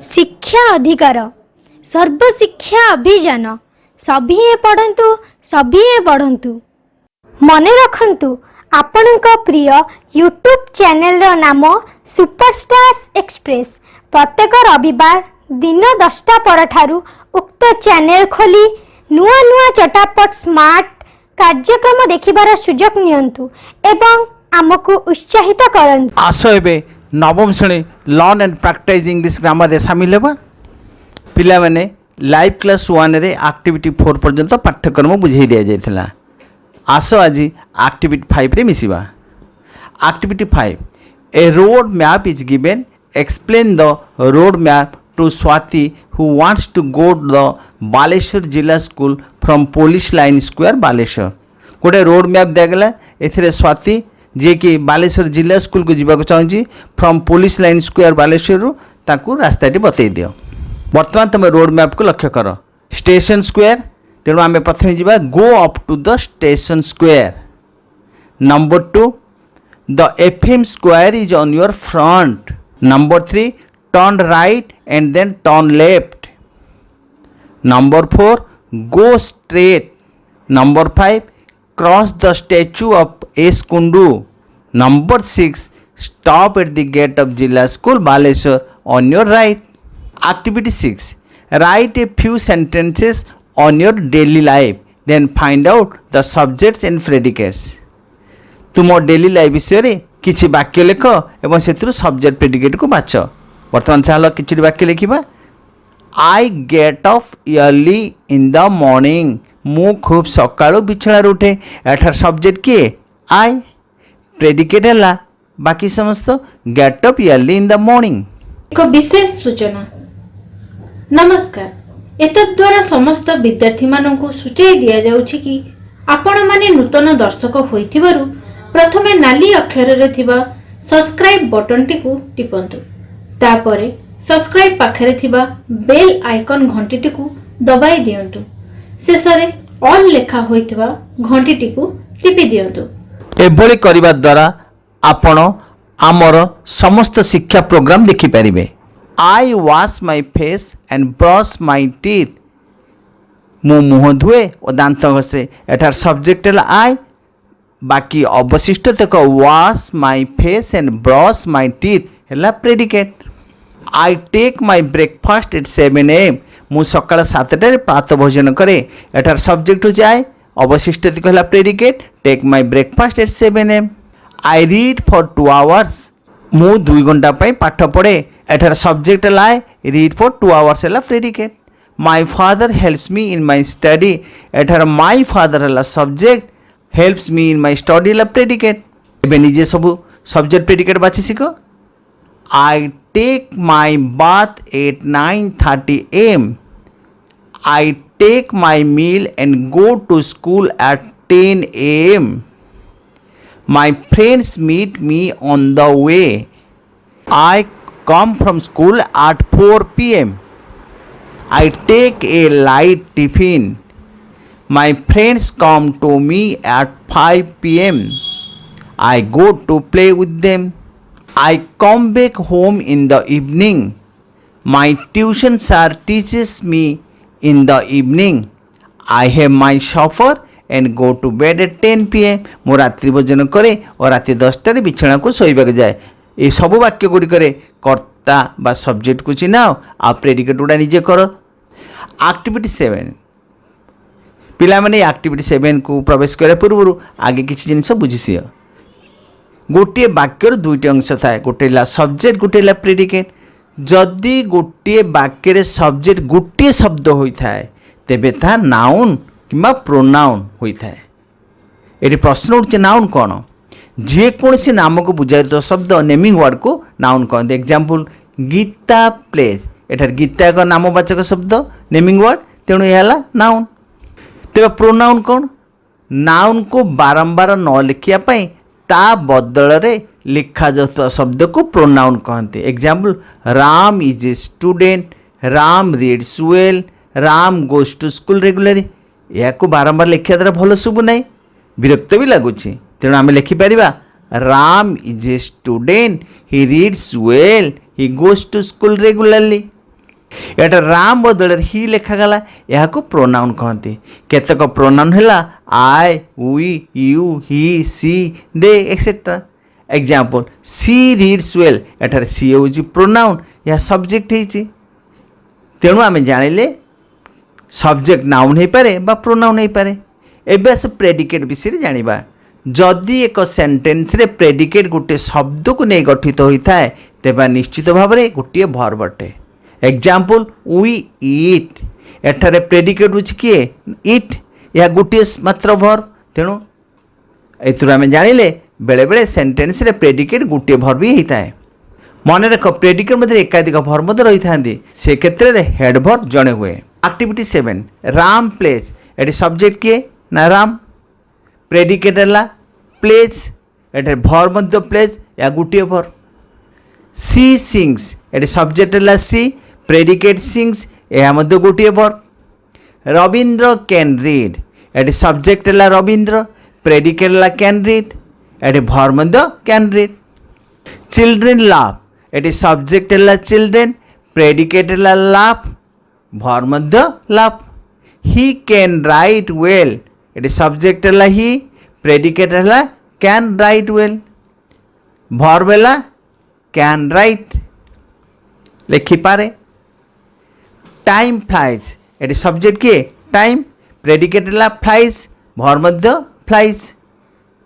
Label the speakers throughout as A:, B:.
A: शिक्षा अधिकार सर्वशिक्षा अभियान सभी पढ़ंतु सभी पढ़ंतु। मने रखंतु आपणक प्रिय यूट्यूब चैनल रो नाम सुपरस्टार्स एक्सप्रेस। प्रत्येक रविवार दिन 10टा पर ठारू उक्त चैनल खोली नुआ नुआ चटापट स्मार्ट कार्यक्रम देखिबार सुजोग नियंतु एवं आमको उत्साहित करंतु।
B: आस एबे नवम श्रेणी learn and practice English grammar रे शामिल हेबा। पिला माने लाइव क्लास 1 रे एक्टिविटी 4 पर्यंत पाठ्यक्रम बुझाई दिया जायथिला। आस आज एक्टिविटी 5 रे मिसिबा। Activity 5 a road map is given explain the road map to Swati who wants to go the Baleshwar Zilla school from police line square Baleshwar. गोटे रोड मैप दिगला एथिरे स्वाति जे कि बालेश्वर जिला स्कूल को जीवा चाहूँगी from police line square Baleshwar ताकू रास्ताटी बतई दियो। बर्तमान तुम रोड मैप को लक्ष्य कर स्टेशन स्क्वायर तेणु आम प्रथम जा go up to the station square. Number 2 the FM square is on your front. Number 3 turn right and then turn left. Number 4 go straight. Number 5 cross the statue of S Kundu. Number 6 stop at the gate of Zilla school Baleshwar on your right. Activity 6 write a few sentences on your daily life then find out the subjects and predicates. तुम daily life विषय किसी वाक्य लेख एवं से subject predicate को बाछ। बर्तमान चल कि वाक्य लिखा I get of early in the morning. मु खूब सकाळु बिछाड़ उठे। एठार सब्जेक्ट किए आई प्रेडिकेट है बाकी समस्त get up early in the morning.
C: एक विशेष सूचना। नमस्कार। एतद्वारा समस्त विद्यार्थी मानकु सूचय दिया जाउछि कि आपण माने नूतन दर्शक होइथिबारु प्रथमे नाली अक्षर रे थिबा सब्सक्राइब बटन टिकु टिपंतु। तापरे सब्सक्राइब पाखरे थिबा बेल आइकन घंटी टिकु दबाई दियंतु। शेषरे ऑल लेखा होइथिबा घंटी टिकु टिपि दियंतु।
B: एभली करिबा द्वारा आपण आमर समस्त शिक्षा प्रोग्राम देखि परिबे। I wash my face and brush my teeth. मु मुह धुए और दांत घसे। एठार सब्जेक्ट है आई बाकी अवशिष्ट तक wash my face and brush my teeth है predicate. I take my breakfast at 7 AM। मु सकाळ 7टार प्रातः भोजन करे। एठार सब्जेक्ट हो जाए अवशिष्ट तक है predicate take my breakfast at 7 AM। I read for 2 hours। मु 2 घंटा पाठ पढ़े। एठार सब्जेक्ट है रीड फॉर 2 hours है predicate. My father helps me in my study. एठार माय फादर है subject helps me in my study है प्रेडिकेट। एबे निजे सब सब्जेक्ट प्रेडिकेट बाछि सिख। I take my bath at 9:30 AM। I take my meal and go to school at 10 AM। My friends meet me on the way. I come from school at 4 PM. I take a light tiffin. My friends come to me at 5 PM. I go to play with them. I come back home in the evening. My tuition sir teaches me in the evening. I have my supper and go to bed at 10 PM. मो रात्रि भोजन करे और राति 10टार बिछाना को सोइबा जाए। ये सब वाक्य गुड़िक कर्ता बा सब्जेक्ट को चिन्हाओ आ प्रेडिकेट गुड़ा निजे कर। एक्टिविटी 7 पिला माने एक्टिविटी 7 को प्रवेश करे पूर्व आगे किसी जिनस बुझी। गोटे वाक्यर 2टी अंश थाए गोटे सब्जेक्ट गोटे प्रेडिकेट। जदि गोटे वाक्य सब्जेक्ट गोटे शब्द होता है तेबे ता नाउन किंबा प्रोनाउन होता है। ये प्रश्न उठे नाउन कौन जेकोसी नाम को बुझाई शब्द नेमिंग वर्ड को नाउन कहते। Example Gita place. एठार गीता एक नामवाचक शब्द नेमिंग वर्ड तेणु यह नाउन। तेज प्रोनाउन कौन नाउन को बारंबार न लिखापी ता बदल लिखा जाता शब्द को प्रोनाउन कहते। Example Ram is a student. Ram reads well. Ram goes to school regularly. या बारंबार लिखा द्वारा भल शुभु ना विरक्त भी लगुच तेणु आम लिखिपर Ram is a student he reads well he goes to school regularly. एटा राम बदल ही लिखागला यह प्रोनाउन कहती केतक प्रोनाउन है I we you he she they etcetera example she reads well एठार सी हूँ प्रोनाउन या सब्जेक्ट होती तेणु आम जानिले सब्जेक्ट नाउन हो पारे बा प्रोनाउन हो पारे एबे आस प्रेडिकेट विषय जानिबा जदि एक सेंटेंस रे प्रेडिकेट गोटे शब्द को नहीं गठित होता है तेबा निश्चित भाव में गोटे भर्ब अटे एग्जाम्पल वी इट एठारे प्रेडिकेट हूँ किए इट या गोटे मात्र भर्ब तेणु एथुर आम जानिले बेले बेले सेंटेंस रे प्रेडिकेट गोटे भर्ब ही होता है मन रख प्रेडिकेट मध्य एकाधिक भर्ब रही था से क्षेत्र में हेड भर्ब जड़े हुए एक्टिविटी 7 राम प्लेस ये सब्जेक्ट किए ना राम प्रेडिकेट है प्लेस ये भर्ब मध्य प्लेस या गोटे भर्ब सी सिंग्स ये सब्जेक्ट है सी प्रेडिकेट सिंग्स यह मध्य गोटे भर्ब रवींद्र कैन रीड ये सब्जेक्ट है रवींद्र प्रेडिकेट है कैन रीड ये verb Madhya can read children लाभ ये सब्जेक्ट है चिल्ड्रेन प्रेडिकेट है लाभ भर्ब मध्य लाभ ही कैन राइट वेल ये सब्जेक्ट है ही प्रेडिकेट है कैन राइट वेल भर्ब है कैन राइट लिखिपारे टाइम फ्लाइज ये सब्जेक्ट किए टाइम प्रेडिकेट है फ्लाइज भर्ब मध्य फ्लाइज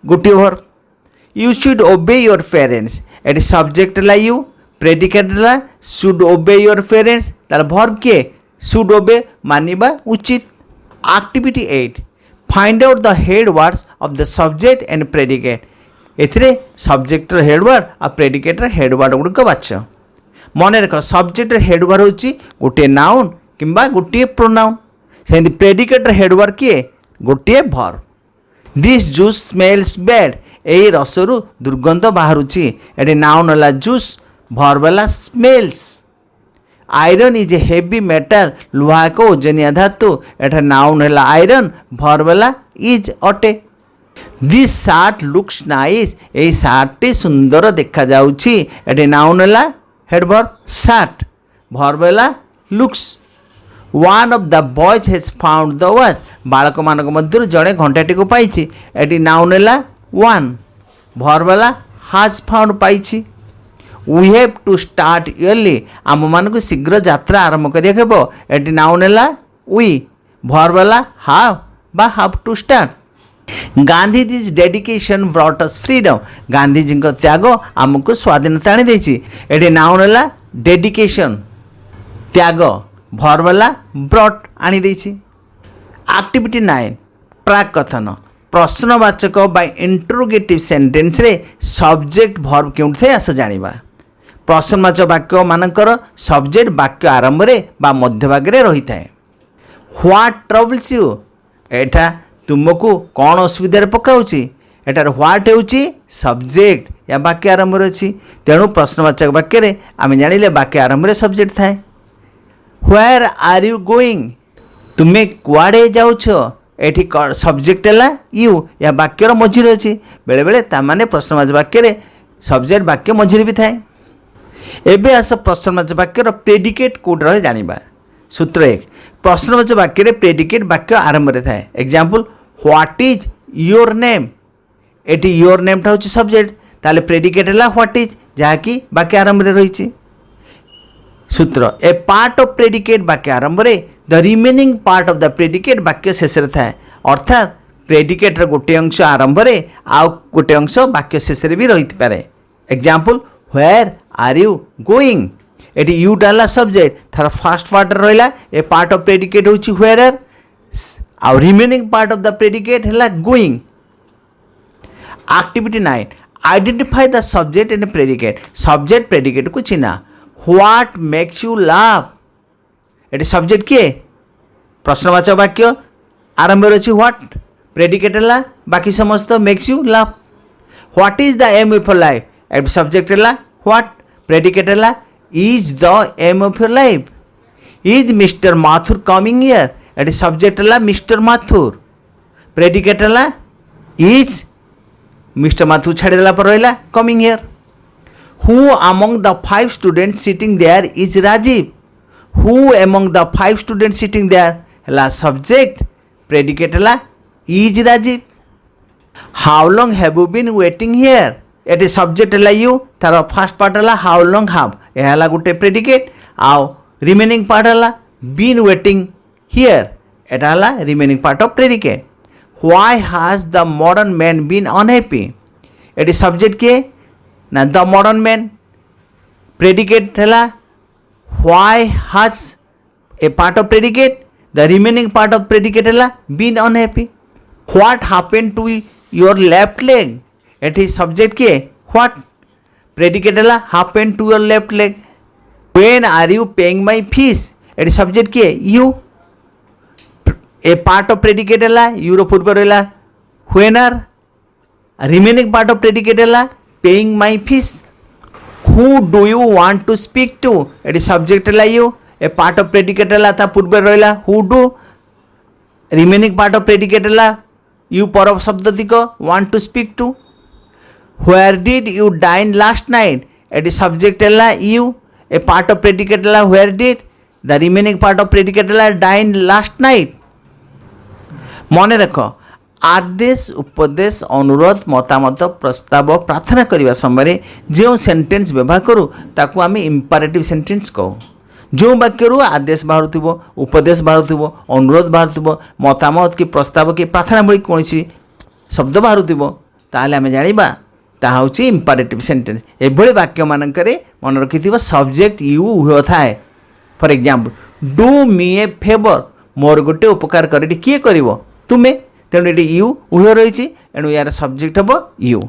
B: गोटे भर्ब यू शुड ओबे योर पेरेंट्स ये सब्जेक्ट है यू प्रेडिकेट है शुड ओबे योर पेरेंट्स तार भर्ब किए शुड ओबे मानिबा उचित activity 8 find out the head words of the subject and predicate एथिरे सब्जेक्ट हेड वर्ड और प्रेडिकेट हेड वर्ड गुड़िक बाछ मन रख सब्जेक्ट हेड वर्ड होची गोटे नाउन किंबा गोटे प्रोनाउन से प्रेडिकेट हेड वर्ड किए गोटे verb this juice smells bad यही रसरु दुर्गंध बाहरुची ये नाउन है जूस भर्ब है smells iron is a heavy metal लुहा को ओजनिया धातु एटा नाउन है आयरन भर्ब है इज अटे दिस शार्ट लुक्स नाइस यही शार्ट सुंदर देखा जाउची एटे नाउन है हेड भर्ब शार्ट भर्ब है looks one of the boys has found the watch बालक मानक मध्य जड़े घंटाटी को पाई एटी नाउन है वन भर्ब है हाज फाउंड पाई we have to start early आम मानक शीघ्र यात्रा आरंभ करिया एटी नाउन है वी भर्ब है हाव बा have to start Gandhiji's dedication brought us freedom Gandhiji त्याग आमको स्वाधीनता आनी देछि एटी नाउन है डेडिकेशन त्याग भर्ब है ब्रॉट आनी देछि एक्टिविटी 9 प्राक कथन प्रश्नवाचक बाय इंटरोगेटिव सेंटेंस रे सब्जेक्ट भर्ब केउठ थे आस जानिबा प्रश्नवाचक वाक्य मानकर सब्जेक्ट वाक्य आरंभ रे बा मध्य भाग रे रही थाए व्हाट ट्रबल्स यू एटा तुमको कौन असुविधा पकाउची एटार व्हाट हेउची सब्जेक्ट या वाक्य आरंभ रे अछि तेणु प्रश्नवाचक वाक्य रे आमे जानिले वाक्य आरंभ रे सब्जेक्ट थाए व्हेयर आर यू गोइंग तुम्हें कुआड़े जाउछ एठी सब्जेक्ट है यू या वाक्यर मझिरे अच्छी बेले बेले तामाने प्रश्नवाचक वाक्य सब्जेक्ट वाक्य मझिरे भी थाए एबे आस प्रश्नवाचक वाक्यर प्रेडिकेट कोड रहे जानिबा सूत्र 1 प्रश्नवाचक वाक्य प्रेडिकेट वाक्य आरंभ रे थाए example what is your name eighty your name टा होची सब्जेक्ट ताले प्रेडिकेट है व्हाट इज जहाँकि वाक्य आरंभ रे रही सूत्र ए पार्ट ऑफ प्रेडिकेट वाक्य आरंभ रे the remaining part of the predicate वाक्य शेष थाए अर्थात प्रेडिकेट गोटे अंश आरंभ रे आउ गोटे अंश वाक्य शेष भी रही पारे example where are you going एटी यू डाला सब्जेक्ट थार फर्स्ट पार्ट रहा ए पार्ट ऑफ प्रेडिकेट होची व्हेयर आउ remaining part of the predicate है going activity 9 identify the subject and predicate subject predicate को चिन्हा व्हाट मेक्स यू लाभ ये सब्जेक्ट किए प्रश्नवाचक वाक्य आरंभ रही व्हाट प्रेडिकेट है बाकी समस्त मेक्स यू लाभ what is the aim of your life a subject है व्हाट प्रेडिकेट है is the aim of your life is mister Mathur coming here ये सब्जेक्ट है मिस्टर माथुर प्रेडिकेट है इज मिस्टर माथुर छाड़देला पर रहा coming here who among the 5 students sitting there is Rajiv who among the 5 student sitting there हला subject predicate हला is Rajiv how long have you been waiting here एटी subject हला you तार first part हला how long have a हला गुटे predicate आउ remaining part हला बीन वेटिंग हियर एटा हला remaining part of predicate why has the modern man been unhappy एटी सब्जेक्ट के ना द मॉडर्न मैन प्रेडिकेट हला why has a part of predicate the remaining part of predicate हला been unhappy what happened to your left leg eighty subject के what predicate हला happened to your left leg when are you paying my fees एटी subject के you a part of predicate हला यूरो पूर्व रहला when are remaining part of predicate हला paying my fees who do you want to speak to एटी subject हला you a part of predicate हला ता पूर्व रहला who do remaining part of predicate हला यू पर शब्द want to speak to where did you dine last night एटी सब्जेक्ट हला you a part of predicate हला where did the remaining part of predicate हला डाइन लास्ट नाइट मन रख आदेश उपदेश अनुरोध मतामत प्रस्ताव प्रार्थना करने समय जो सेंटेंस व्यवहार करूँ ताकू आम इंपरेटिव सेंटेंस कहू जो वाक्य आदेश बाहर उपदेश बाहर अनुरोध बाहर मतामत कि प्रस्ताव कि प्रार्थना भली कौन शब्द बाहर ताहले आम जाना ताहा होची इंपरेटिव सेंटेंस एभली वाक्य मानक मन रखि सब्जेक्ट यू हुए थाए for example do me a favour मोर गोटे उपकार कर किए कर तुम्हें तेणु ये यू उह रही एणु यार सब्जेक्ट हम यू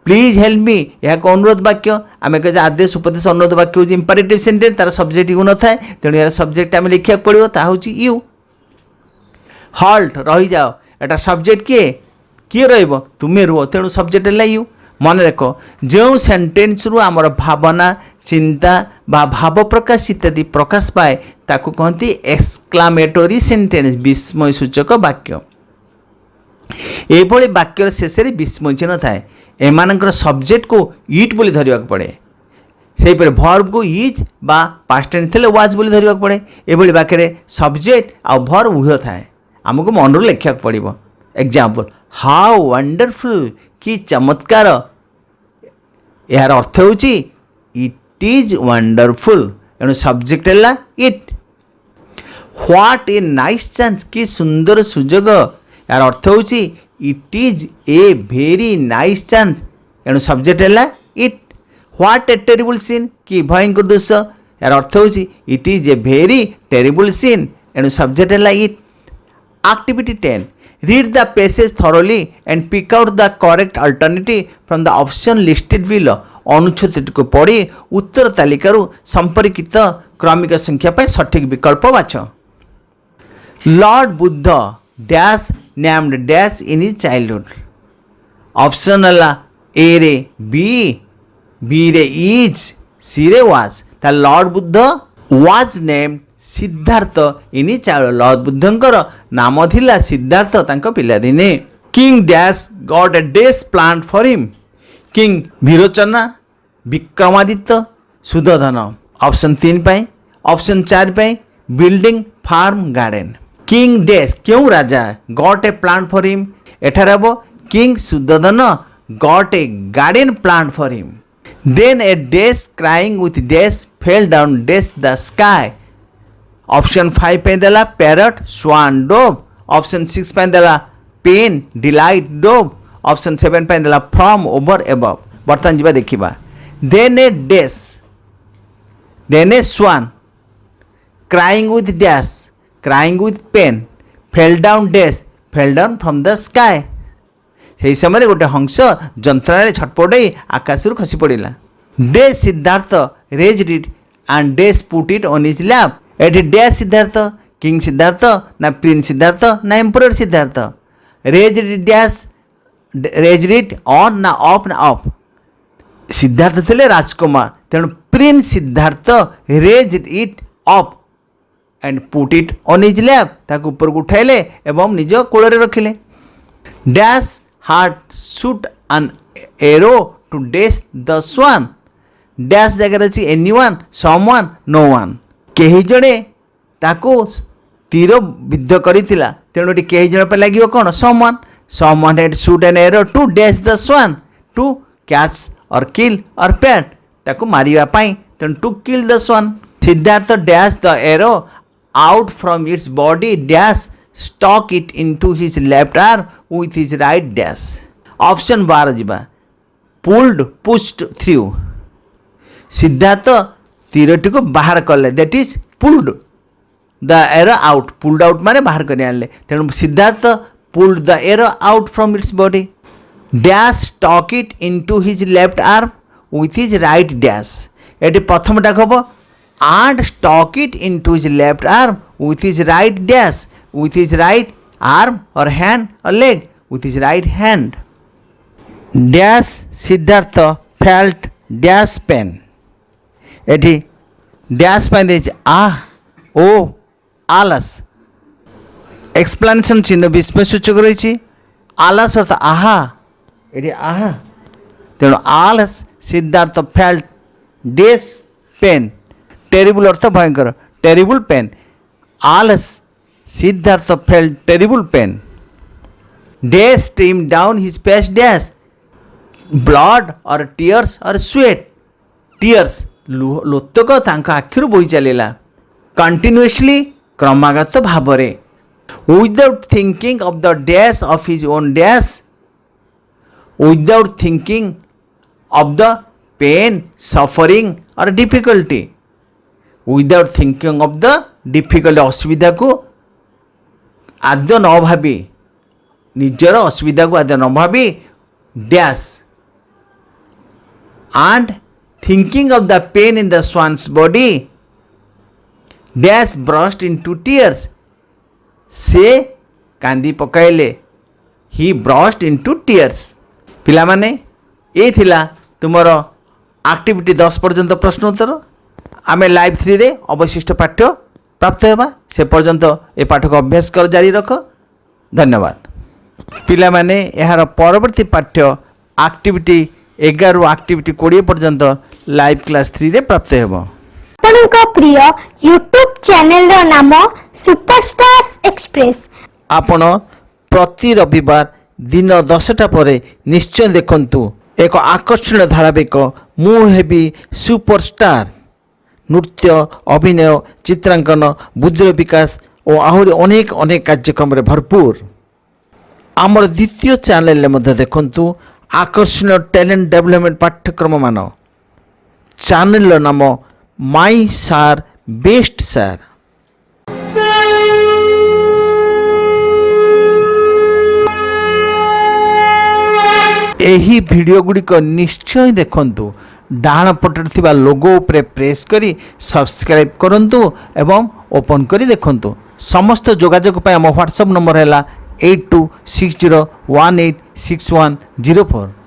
B: प्लीज हेल्प मी यह एक अनुरोध वाक्य आम कहे आदेश उपदेश अनुरोध वाक्य हूँ इंपरेटिव सेंटेंस तार सब्जेक्ट यू न था तेणु यार सब्जेक्ट आम लिखा पड़ो ता हूँ यू हल्ट रही जाओ एटा सब्जेक्ट किए रुहे रुह तेणु सब्जेक्ट है यू मन रख जो सेंटेंस रु आमर भावना चिंता बा भाव प्रकाश इत्यादि प्रकाश पाए ताकू कहती एक्सक्लामेटरी सेंटेंस विस्मय सूचक वाक्य एभली वाक्यर शेष विस्मय चिन्ह थाए एमानकर सब्जेक्ट को इट बोली धरवा पड़े से भर्ब को इज बा पास्ट टेंस थे वाज बोली धरवा पड़े एभली वाक्य सब्जेक्ट आ भर्ब उह थाए आमको मन लिखा पड़ो एग्जाम्पल हाउ वंडरफुल कि चमत्कार यार अर्थ हूँ इट इज वंडरफुल एणु सब्जेक्ट है it what a nice chance कि सुंदर सुजोग यार अर्थ हूँ it is a very nice chance एणु सब्जेक्ट है it what a terrible scene कि भयंकर दृश्य यार अर्थ हूँ it is a very terrible scene एणु सब्जेक्ट है it activity 10 read the passage thoroughly and pick out the correct alternative from the option listed below अनुच्छेद को पढ़ी उत्तर तालिकारु संपर्कित क्रमिक संख्या पर सठिक विकल्प बाछ lord Buddha dash named dash in his childhood option हला ए रे बी रे इज सी रे वाज ता lord Buddha was named Siddhartha in child lord बुद्धंकर नाम थिला सिद्धार्थ तांको पिलादिने king dash got a dash plant for him king Virochana Vikramaditya Suddhodana option 3 पाई ऑप्शन 4 पाई building farm garden king dash क्यों राजा got a plant for him एठार हम king Suddhodana got a garden plant for him then a dash crying with dash fell down dash the sky option 5 पे देला parrot स्वान dove option 6 पे देला pen delight dove option 7 पे देला from over above बर्तन जीवा देखिबा then a dash then a swan crying with dash crying with pain fell down dash fell down from the sky से समय गोटे हंस जंत्रणा छटपट आकाश खसी पड़ा डे Siddhartha raise it and dash put it on his lap at dash Siddhartha king Siddhartha ना प्रिंस सिद्धार्थ ना emperor Siddhartha raise dash raise it on ना ऑफ ना ऑफ सिद्धार्थ थे राजकुमार तेणु prince Siddharth raise it off and put it on his lap ताकू ऊपर को उठाइले एवं निज कोल रखिले dash heart shoot an arrow to dash the swan dash जगह अच्छी any one some one no one कहीं जड़े ତାକୁ ତୀର ବିଦ୍ଧ କରିଥିଲା ତେଣୁ ଏଠି କେହି ଜଣ ପାଇଁ ଲାଗିବ କ'ଣ someone had shoot an arrow to dash the swan to catch or kill or pet ତାକୁ ମାରିବା ପାଇଁ ତେଣୁ to kill the swan Siddharth dash the arrow out from its body dash stuck it into his left arm with his right dash option 12 ଯିବା pushed through Siddharth ତୀରଟିକୁ ବାହାର କଲେ that is pulled the arrow out pulled out ମାନେ ବାହାର କରି ଆଣିଲେ ତେଣୁ Siddharth pulled the arrow out from its body dash stuck it into his left arm with his right dash ଏଠି ପ୍ରଥମଟା ହେବ and stuck it into his left arm with his right dash with his right arm or hand or leg with his right hand dash Siddharth felt dash pain ଏଠି dash ପାଇଁ ଦେଇଛି ଓ ଆଲସ explanation ଚିହ୍ନ ବିସ୍ମୟ ସୂଚକ ରହିଛି ଆଲସ ଅର୍ଥ ଆହା ଏଠି ଆହା ତେଣୁ alas Siddhartha felt dash pain terrible ଅର୍ଥ ଭୟଙ୍କର terrible pain alas Siddhartha felt terrible pain dash stream down his face dash blood or tears or sweat tears ଲୋତକ ତାଙ୍କ ଆଖିରୁ ବୋହି ଚାଲିଲା କଣ୍ଟିନ୍ୟୁଅସ୍ଲି କ୍ରମାଗତ ଭାବରେ without thinking of the dash of his own dash without thinking of the pain suffering or difficulty without thinking of the difficulty असुविधा को आद्य न भावी निजर असुविधा को आद्य न भावी dash and thinking of the pain in the swan's body dash burst into tears से कांदी पकाइले ही ब्रस्ट इनटू टीयर्स पिलामाने ये थिला तुमर एक्टिविटी 10 पर्यंत प्रश्न उत्तर आमे लाइव 3 रे अवशिष्ट पाठ्य प्राप्त हेबा से पर्यंत ए पाठ को अभ्यास कर जारी रख धन्यवाद पिलामाने यार परवर्ती पाठ्य एक्टिविटी 11 रु एक्टिविटी 20 पर्यंत लाइव क्लास 3 रे प्राप्त हेबा
A: ଆପଣଙ୍କ ପ୍ରିୟ ୟୁଟ୍ୟୁବ୍ ଚ୍ୟାନେଲର ନାମ ସୁପରଷ୍ଟାର୍ସ ଏକ୍ସପ୍ରେସ୍
B: ଆପଣ ପ୍ରତି ରବିବାର ଦିନ 10ଟା ପରେ ନିଶ୍ଚୟ ଦେଖନ୍ତୁ ଏକ ଆକର୍ଷଣୀୟ ଧାରାବାହିକ ମୁଁ ହେବି ସୁପରଷ୍ଟାର ନୃତ୍ୟ ଅଭିନୟ ଚିତ୍ରାଙ୍କନ ବୁଦ୍ଧିର ବିକାଶ ଓ ଆହୁରି ଅନେକ କାର୍ଯ୍ୟକ୍ରମରେ ଭରପୁର ଆମର ଦ୍ୱିତୀୟ ଚ୍ୟାନେଲରେ ମଧ୍ୟ ଦେଖନ୍ତୁ ଆକର୍ଷଣୀୟ ଟ୍ୟାଲେଣ୍ଟ ଡେଭଲପମେଣ୍ଟ ପାଠ୍ୟକ୍ରମମାନ ଚ୍ୟାନେଲର ନାମ माई सार बेस्ट सार एही वीडियो गुड़िक निश्चय देखंतु डाण पटरे थिबा लोगो उपरे प्रेस करी सब्सक्राइब करंतु एवं ओपन करी देखंतु समस्त जोगाजोग पय हम व्हाट्सएप नंबर हैला 8260186104